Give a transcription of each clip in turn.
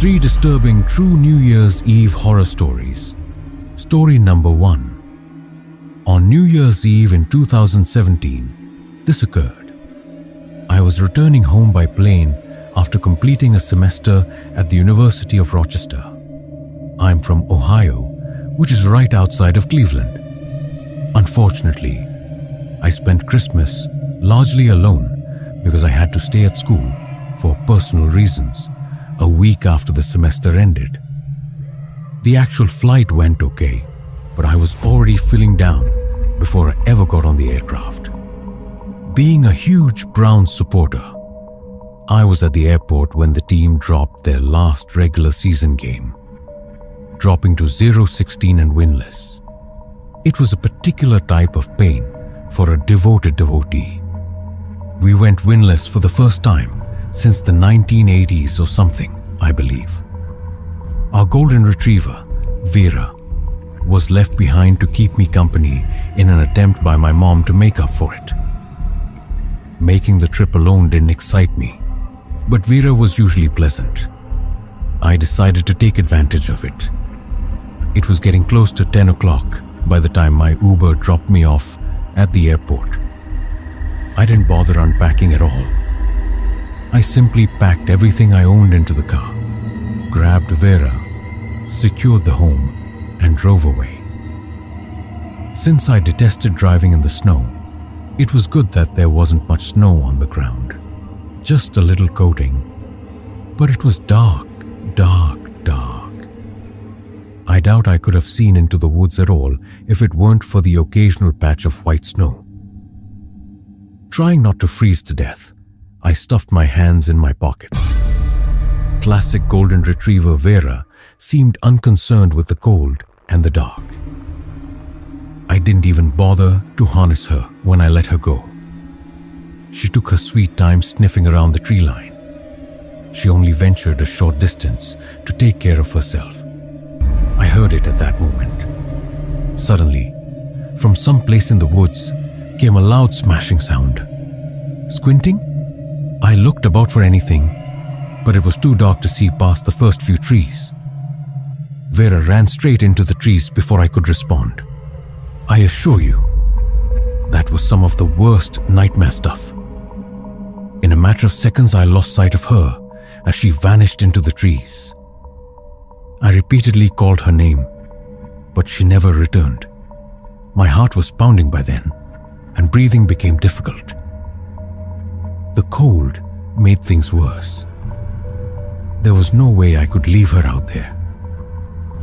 3 disturbing true New Year's Eve horror stories. Story number 1. On New Year's Eve in 2017, this occurred. I was returning home by plane after completing a semester at the University of Rochester. I'm from Ohio, which is right outside of Cleveland. Unfortunately, I spent Christmas largely alone because I had to stay at school for personal reasons a week after the semester ended. The actual flight went okay, but I was already feeling down before I ever got on the aircraft. Being a huge Browns supporter, I was at the airport when the team dropped their last regular season game, dropping to 0-16 and winless. It was a particular type of pain for a devoted devotee. We went winless for the first time since the 1980s or something, I believe. Our golden retriever, Vera, was left behind to keep me company in an attempt by my mom to make up for it. Making the trip alone didn't excite me, but Vera was usually pleasant. I decided to take advantage of it. It was getting close to 10 o'clock by the time my Uber dropped me off at the airport. I didn't bother unpacking at all. I simply packed everything I owned into the car, grabbed Vera, secured the home, and drove away. Since I detested driving in the snow, it was good that there wasn't much snow on the ground, just a little coating. But it was dark, dark, dark. I doubt I could have seen into the woods at all if it weren't for the occasional patch of white snow. Trying not to freeze to death, I stuffed my hands in my pockets. Classic golden retriever Vera seemed unconcerned with the cold and the dark. I didn't even bother to harness her when I let her go. She took her sweet time sniffing around the tree line. She only ventured a short distance to take care of herself. I heard it at that moment. Suddenly, from some place in the woods came a loud smashing sound. Squinting, I looked about for anything, but it was too dark to see past the first few trees. Vera ran straight into the trees before I could respond. I assure you, that was some of the worst nightmare stuff. In a matter of seconds, I lost sight of her as she vanished into the trees. I repeatedly called her name, but she never returned. My heart was pounding by then, and breathing became difficult. The cold made things worse. There was no way I could leave her out there.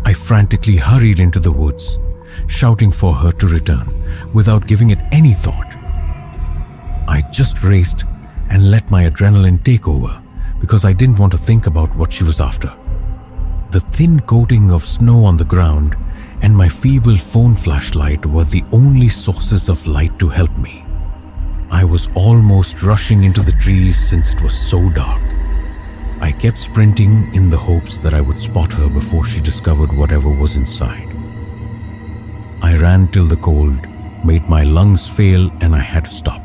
I frantically hurried into the woods, shouting for her to return without giving it any thought. I just raced and let my adrenaline take over because I didn't want to think about what she was after. The thin coating of snow on the ground and my feeble phone flashlight were the only sources of light to help me. I was almost rushing into the trees since it was so dark. I kept sprinting in the hopes that I would spot her before she discovered whatever was inside. I ran till the cold made my lungs fail and I had to stop.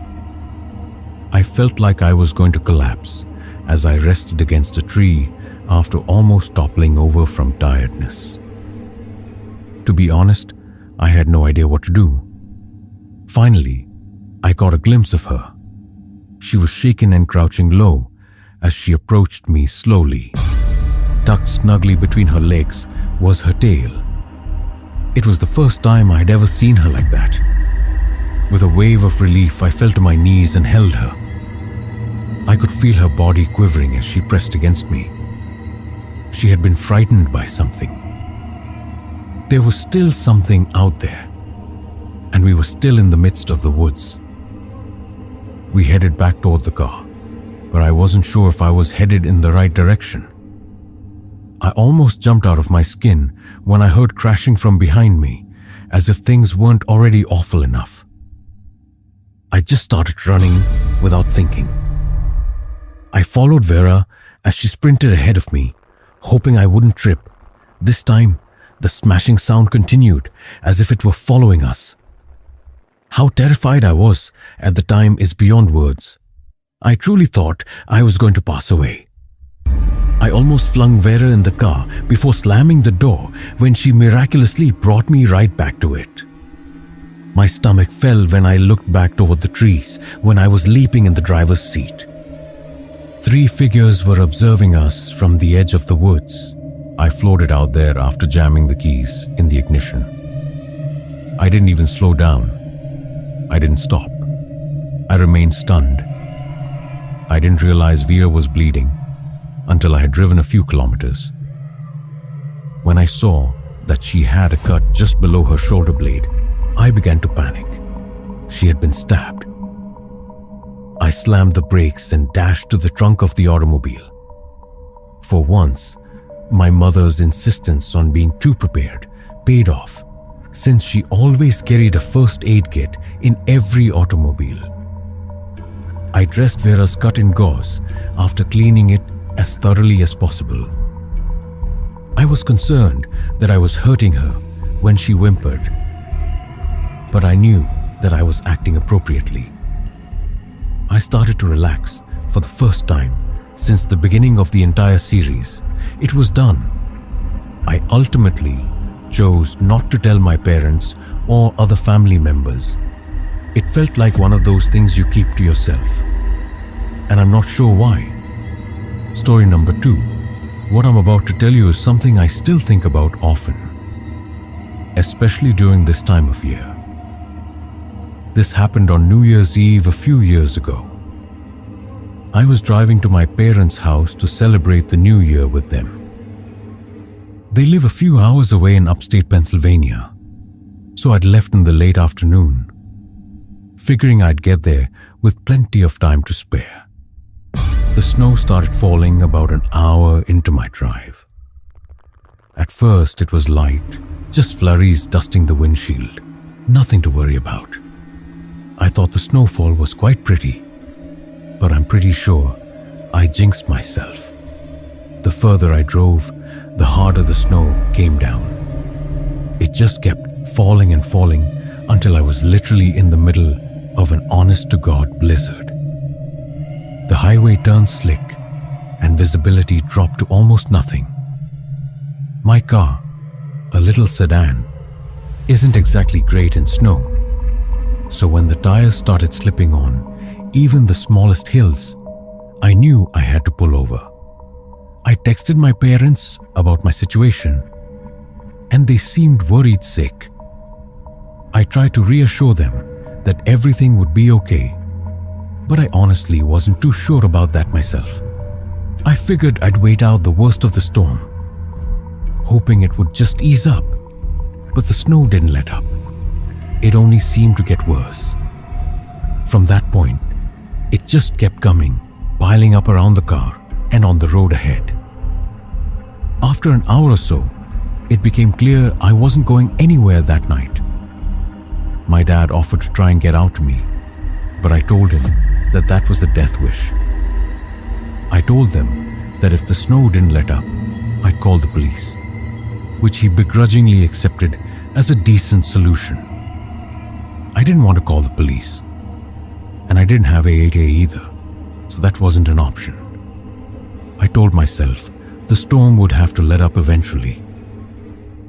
I felt like I was going to collapse as I rested against a tree after almost toppling over from tiredness. To be honest, I had no idea what to do. Finally, I caught a glimpse of her. She was shaken and crouching low as she approached me slowly. Tucked snugly between her legs was her tail. It was the first time I had ever seen her like that. With a wave of relief, I fell to my knees and held her. I could feel her body quivering as she pressed against me. She had been frightened by something. There was still something out there, and we were still in the midst of the woods. We headed back toward the car, but I wasn't sure if I was headed in the right direction. I almost jumped out of my skin when I heard crashing from behind me, as if things weren't already awful enough. I just started running without thinking. I followed Vera as she sprinted ahead of me, hoping I wouldn't trip. This time, the smashing sound continued as if it were following us. How terrified I was at the time is beyond words. I truly thought I was going to pass away. I almost flung Vera in the car before slamming the door when she miraculously brought me right back to it. My stomach fell when I looked back toward the trees when I was leaping in the driver's seat. 3 figures were observing us from the edge of the woods. I floated out there after jamming the keys in the ignition. I didn't even slow down. I didn't stop. I remained stunned. I didn't realize Vera was bleeding until I had driven a few kilometers. When I saw that she had a cut just below her shoulder blade, I began to panic. She had been stabbed. I slammed the brakes and dashed to the trunk of the automobile. For once, my mother's insistence on being too prepared paid off, since she always carried a first aid kit in every automobile. I dressed Vera's cut in gauze after cleaning it as thoroughly as possible. I was concerned that I was hurting her when she whimpered, but I knew that I was acting appropriately. I started to relax for the first time since the beginning of the entire series. It was done. I ultimately chose not to tell my parents or other family members. It felt like one of those things you keep to yourself, and I'm not sure why. Story number 2. What I'm about to tell you is something I still think about often, especially during this time of year. This happened on New Year's Eve a few years ago. I was driving to my parents' house to celebrate the New Year with them. They live a few hours away in upstate Pennsylvania, so I'd left in the late afternoon, figuring I'd get there with plenty of time to spare. The snow started falling about an hour into my drive. At first it was light, just flurries dusting the windshield, nothing to worry about. I thought the snowfall was quite pretty, but I'm pretty sure I jinxed myself. The further I drove, the harder the snow came down. It just kept falling and falling until I was literally in the middle of an honest-to-God blizzard. The highway turned slick and visibility dropped to almost nothing. My car, a little sedan, isn't exactly great in snow, so when the tires started slipping on even the smallest hills, I knew I had to pull over. I texted my parents about my situation, and they seemed worried sick. I tried to reassure them that everything would be okay, but I honestly wasn't too sure about that myself. I figured I'd wait out the worst of the storm, hoping it would just ease up, but the snow didn't let up. It only seemed to get worse. From that point, it just kept coming, piling up around the car and on the road ahead. After an hour or so, it became clear I wasn't going anywhere that night. My dad offered to try and get out to me, but I told him that that was a death wish. I told them that if the snow didn't let up, I'd call the police, which he begrudgingly accepted as a decent solution. I didn't want to call the police, and I didn't have A8A either, so that wasn't an option. I told myself the storm would have to let up eventually,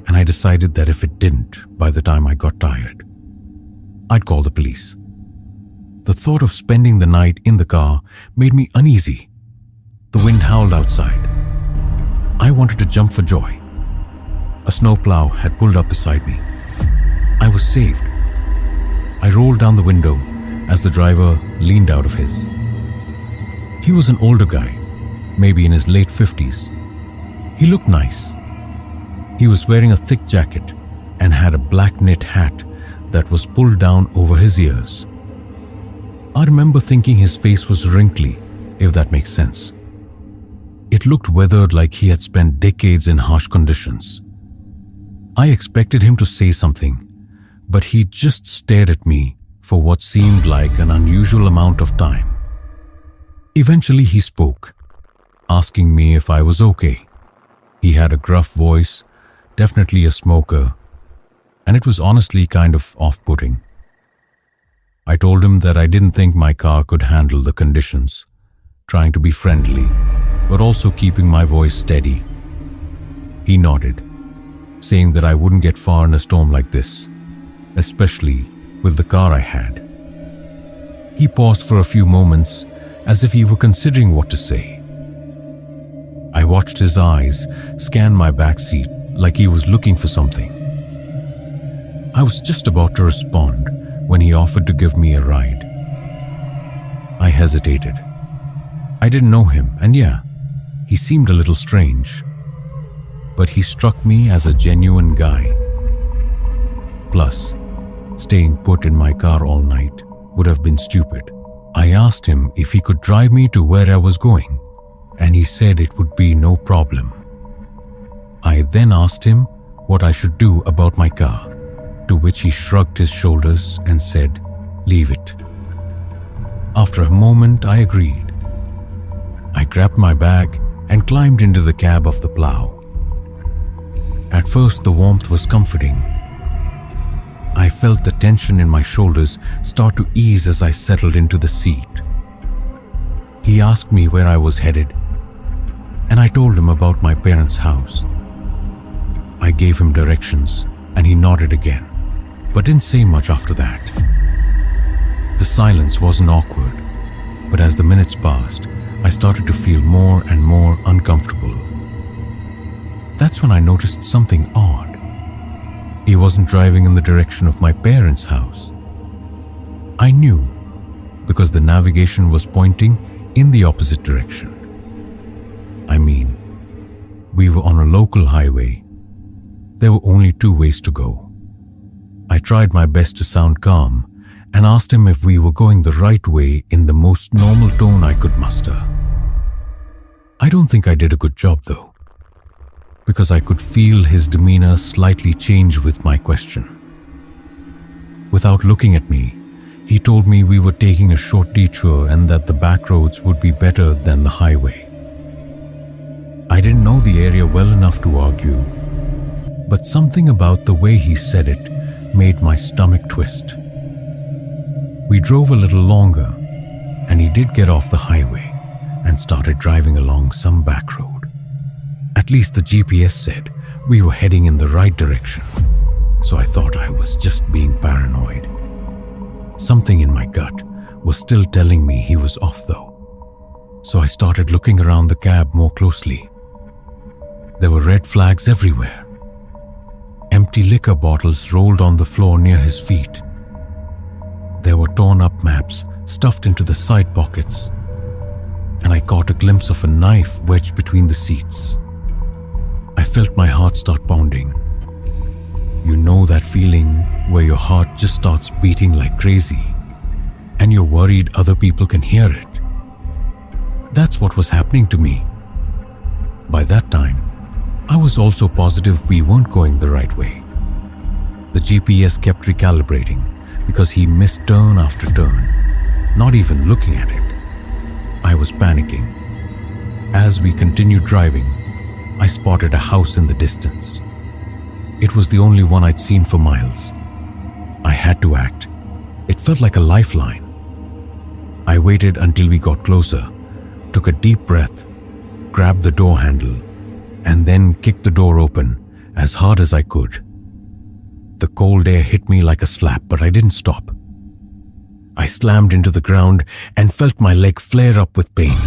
and I decided that if it didn't by the time I got tired, I'd call the police. The thought of spending the night in the car made me uneasy. The wind howled outside. I wanted to jump for joy. A snowplow had pulled up beside me. I was saved. I rolled down the window as the driver leaned out of his. He was an older guy, maybe in his late 50s. He looked nice. He was wearing a thick jacket and had a black knit hat that was pulled down over his ears. I remember thinking his face was wrinkly, if that makes sense. It looked weathered, like he had spent decades in harsh conditions. I expected him to say something, but he just stared at me for what seemed like an unusual amount of time. Eventually he spoke, asking me if I was okay. He had a gruff voice, definitely a smoker, and it was honestly kind of off-putting. I told him that I didn't think my car could handle the conditions, trying to be friendly, but also keeping my voice steady. He nodded, saying that I wouldn't get far in a storm like this, especially with the car I had. He paused for a few moments as if he were considering what to say. I watched his eyes scan my back seat like he was looking for something. I was just about to respond when he offered to give me a ride. I hesitated. I didn't know him, and yeah, he seemed a little strange. But he struck me as a genuine guy. Plus, staying put in my car all night would have been stupid. I asked him if he could drive me to where I was going, and he said it would be no problem. I then asked him what I should do about my car, to which he shrugged his shoulders and said, "Leave it." After a moment, I agreed. I grabbed my bag and climbed into the cab of the plow. At first, the warmth was comforting. I felt the tension in my shoulders start to ease as I settled into the seat. He asked me where I was headed, and I told him about my parents' house. I gave him directions, and he nodded again, but didn't say much after that. The silence wasn't awkward, but as the minutes passed, I started to feel more and more uncomfortable. That's when I noticed something odd. He wasn't driving in the direction of my parents' house. I knew because the navigation was pointing in the opposite direction. I mean, we were on a local highway. There were only two ways to go. I tried my best to sound calm and asked him if we were going the right way in the most normal tone I could muster. I don't think I did a good job though, because I could feel his demeanor slightly change with my question. Without looking at me, he told me we were taking a short detour and that the back roads would be better than the highway. I didn't know the area well enough to argue, but something about the way he said it made my stomach twist. We drove a little longer, and he did get off the highway and started driving along some back road. At least the GPS said we were heading in the right direction, so I thought I was just being paranoid. Something in my gut was still telling me he was off though, so I started looking around the cab more closely. There were red flags everywhere. Empty liquor bottles rolled on the floor near his feet. There were torn up maps stuffed into the side pockets, and I caught a glimpse of a knife wedged between the seats. I felt my heart start pounding. You know that feeling where your heart just starts beating like crazy, and you're worried other people can hear it. That's what was happening to me. By that time, I was also positive we weren't going the right way. The GPS kept recalibrating because he missed turn after turn, not even looking at it. I was panicking. As we continued driving, I spotted a house in the distance. It was the only one I'd seen for miles. I had to act. It felt like a lifeline. I waited until we got closer, took a deep breath, grabbed the door handle, and then kicked the door open as hard as I could. The cold air hit me like a slap, but I didn't stop. I slammed into the ground and felt my leg flare up with pain.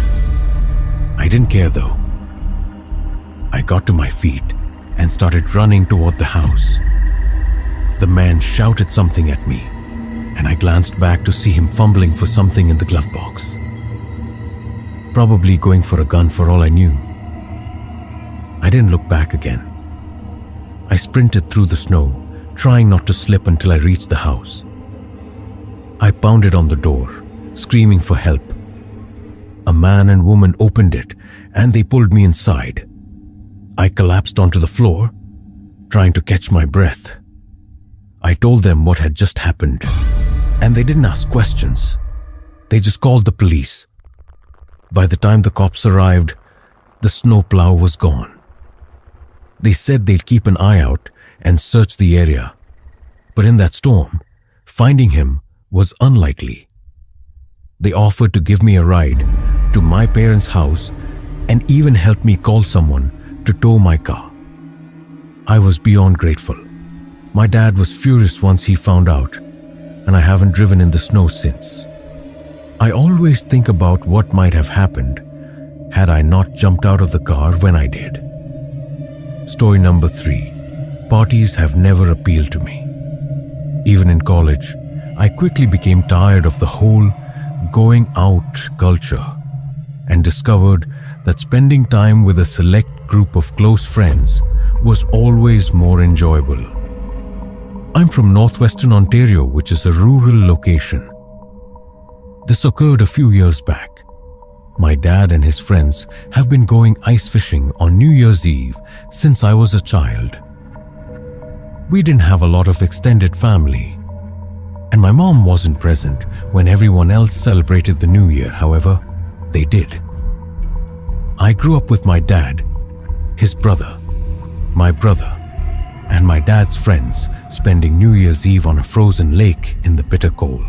I didn't care though. I got to my feet and started running toward the house. The man shouted something at me, and I glanced back to see him fumbling for something in the glove box. Probably going for a gun for all I knew. I didn't look back again. I sprinted through the snow, trying not to slip until I reached the house. I pounded on the door, screaming for help. A man and woman opened it, and they pulled me inside. I collapsed onto the floor, trying to catch my breath. I told them what had just happened, and they didn't ask questions. They just called the police. By the time the cops arrived, the snowplow was gone. They said they'd keep an eye out and search the area, but in that storm, finding him was unlikely. They offered to give me a ride to my parents' house and even helped me call someone to tow my car. I was beyond grateful. My dad was furious once he found out, and I haven't driven in the snow since. I always think about what might have happened had I not jumped out of the car when I did. Story number 3. Parties have never appealed to me. Even in college, I quickly became tired of the whole going out culture and discovered that spending time with a select group of close friends was always more enjoyable. I'm from northwestern Ontario, which is a rural location. This occurred a few years back. My dad and his friends have been going ice fishing on New Year's Eve since I was a child. We didn't have a lot of extended family, and my mom wasn't present when everyone else celebrated the New Year. However, they did. I grew up with my dad, his brother, my brother, and my dad's friends spending New Year's Eve on a frozen lake in the bitter cold.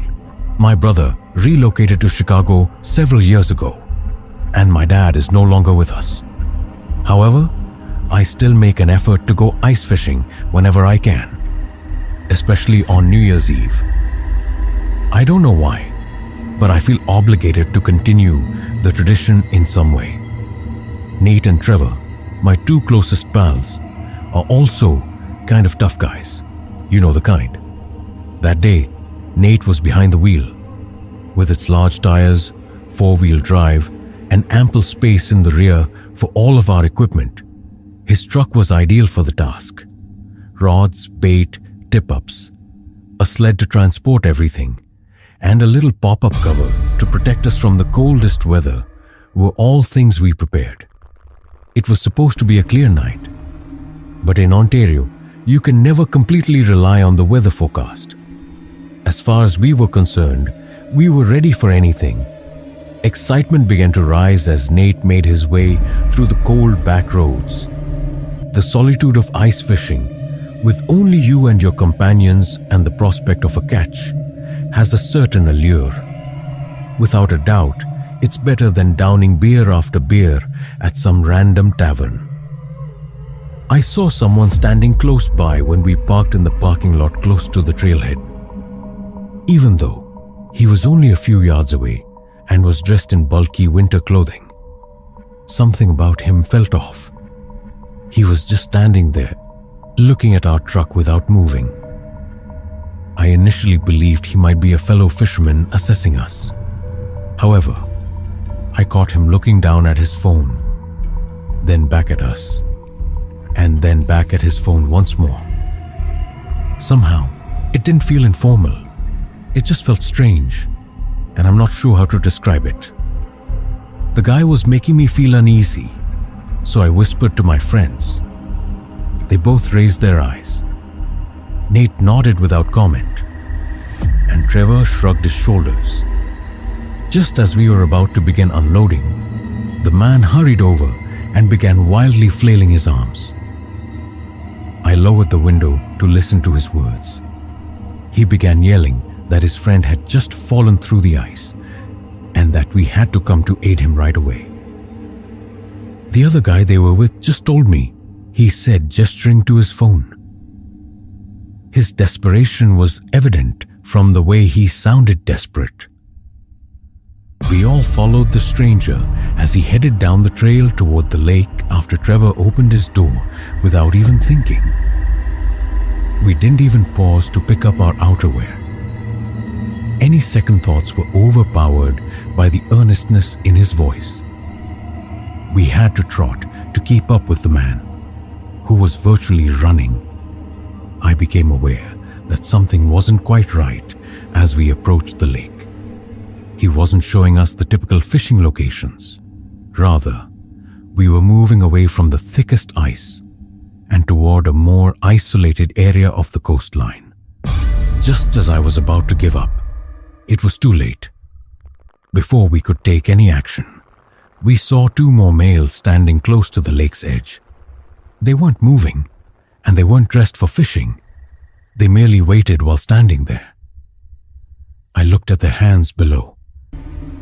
My brother relocated to Chicago several years ago, and my dad is no longer with us. However, I still make an effort to go ice fishing whenever I can, especially on New Year's Eve. I don't know why, but I feel obligated to continue the tradition in some way. Nate and Trevor, my 2 closest pals, are also kind of tough guys. You know the kind. That day, Nate was behind the wheel. With its large tires, 4-wheel drive, and ample space in the rear for all of our equipment, his truck was ideal for the task. Rods, bait, tip-ups, a sled to transport everything, and a little pop-up cover to protect us from the coldest weather were all things we prepared. It was supposed to be a clear night, but in Ontario, you can never completely rely on the weather forecast. As far as we were concerned, we were ready for anything. Excitement began to rise as Nate made his way through the cold back roads. The solitude of ice fishing, with only you and your companions and the prospect of a catch, has a certain allure. Without a doubt, it's better than downing beer after beer at some random tavern. I saw someone standing close by when we parked in the parking lot close to the trailhead. Even though he was only a few yards away and was dressed in bulky winter clothing, something about him felt off. He was just standing there, looking at our truck without moving. I initially believed he might be a fellow fisherman assessing us. However, I caught him looking down at his phone, then back at us, and then back at his phone once more. Somehow, it didn't feel informal. It just felt strange, and I'm not sure how to describe it. The guy was making me feel uneasy, so I whispered to my friends. They both raised their eyes. Nate nodded without comment, and Trevor shrugged his shoulders. Just as we were about to begin unloading, the man hurried over and began wildly flailing his arms. I lowered the window to listen to his words. He began yelling that his friend had just fallen through the ice and that we had to come to aid him right away. The other guy they were with just told me, he said, gesturing to his phone. His desperation was evident from the way he sounded desperate. We all followed the stranger as he headed down the trail toward the lake after Trevor opened his door without even thinking. We didn't even pause to pick up our outerwear. Any second thoughts were overpowered by the earnestness in his voice. We had to trot to keep up with the man, who was virtually running. I became aware that something wasn't quite right as we approached the lake. He wasn't showing us the typical fishing locations. Rather, we were moving away from the thickest ice and toward a more isolated area of the coastline. Just as I was about to give up, it was too late. Before we could take any action, we saw 2 more males standing close to the lake's edge. They weren't moving, and they weren't dressed for fishing. They merely waited while standing there. I looked at their hands below.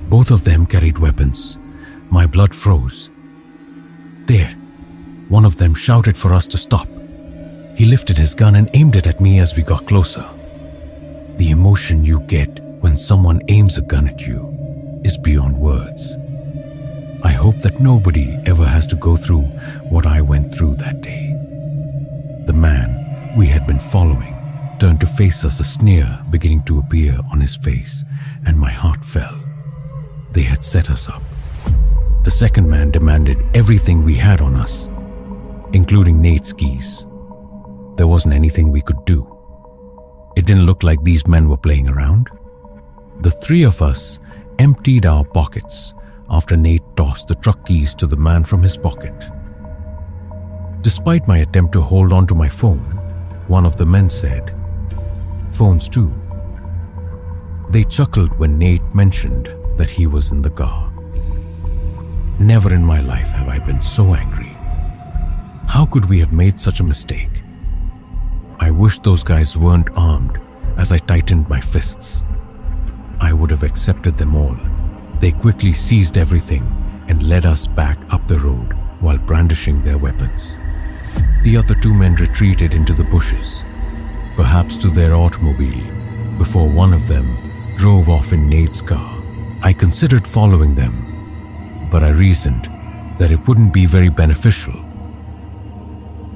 Both of them carried weapons. My blood froze. One of them shouted for us to stop. He lifted his gun and aimed it at me as we got closer. The emotion you get when someone aims a gun at you is beyond words. I hope that nobody ever has to go through what I went through that day. The man we had been following turned to face us, a sneer beginning to appear on his face, and my heart fell. They had set us up. The second man demanded everything we had on us, including Nate's keys. There wasn't anything we could do. It didn't look like these men were playing around. The three of us emptied our pockets after Nate tossed the truck keys to the man from his pocket. Despite my attempt to hold on to my phone, one of the men said, "Phones too." They chuckled when Nate mentioned that he was in the car. Never in my life have I been so angry. How could we have made such a mistake? I wish those guys weren't armed as I tightened my fists. I would have accepted them all. They quickly seized everything and led us back up the road while brandishing their weapons. The other two men retreated into the bushes, perhaps to their automobile, before one of them drove off in Nate's car. I considered following them, but I reasoned that it wouldn't be very beneficial.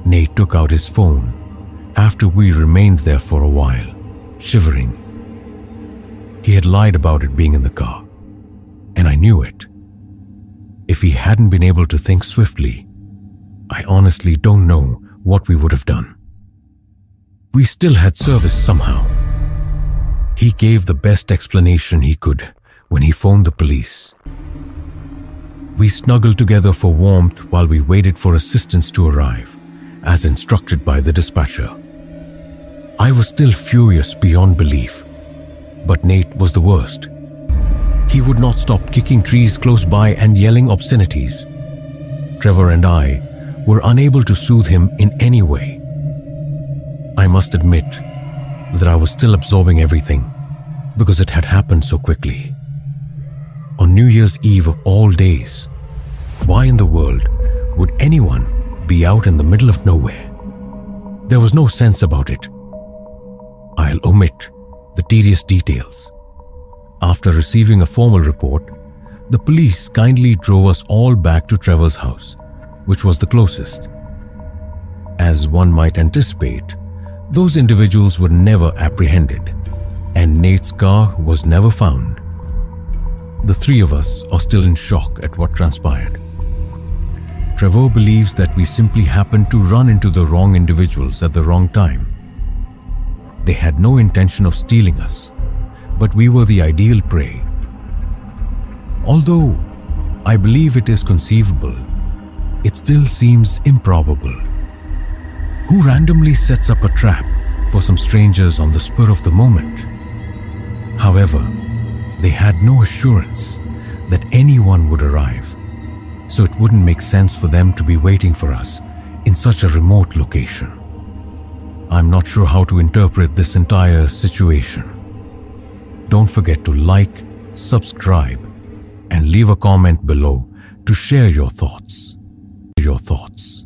Nate took out his phone after we remained there for a while, shivering. He had lied about it being in the car, and I knew it. If he hadn't been able to think swiftly, I honestly don't know what we would have done. We still had service somehow. He gave the best explanation he could when he phoned the police. We snuggled together for warmth while we waited for assistance to arrive, as instructed by the dispatcher. I was still furious beyond belief, but Nate was the worst. He would not stop kicking trees close by and yelling obscenities. Trevor and I were unable to soothe him in any way. I must admit that I was still absorbing everything because it had happened so quickly. On New Year's Eve of all days, why in the world would anyone be out in the middle of nowhere? There was no sense about it. I'll omit the tedious details. After receiving a formal report, the police kindly drove us all back to Trevor's house, which was the closest. As one might anticipate, those individuals were never apprehended, and Nate's car was never found. The three of us are still in shock at what transpired. Trevor believes that we simply happened to run into the wrong individuals at the wrong time. They had no intention of stealing us, but we were the ideal prey. Although I believe it is conceivable, it still seems improbable. Who randomly sets up a trap for some strangers on the spur of the moment? However, they had no assurance that anyone would arrive, so it wouldn't make sense for them to be waiting for us in such a remote location. I'm not sure how to interpret this entire situation. Don't forget to like, subscribe, and leave a comment below to share your thoughts. Your thoughts.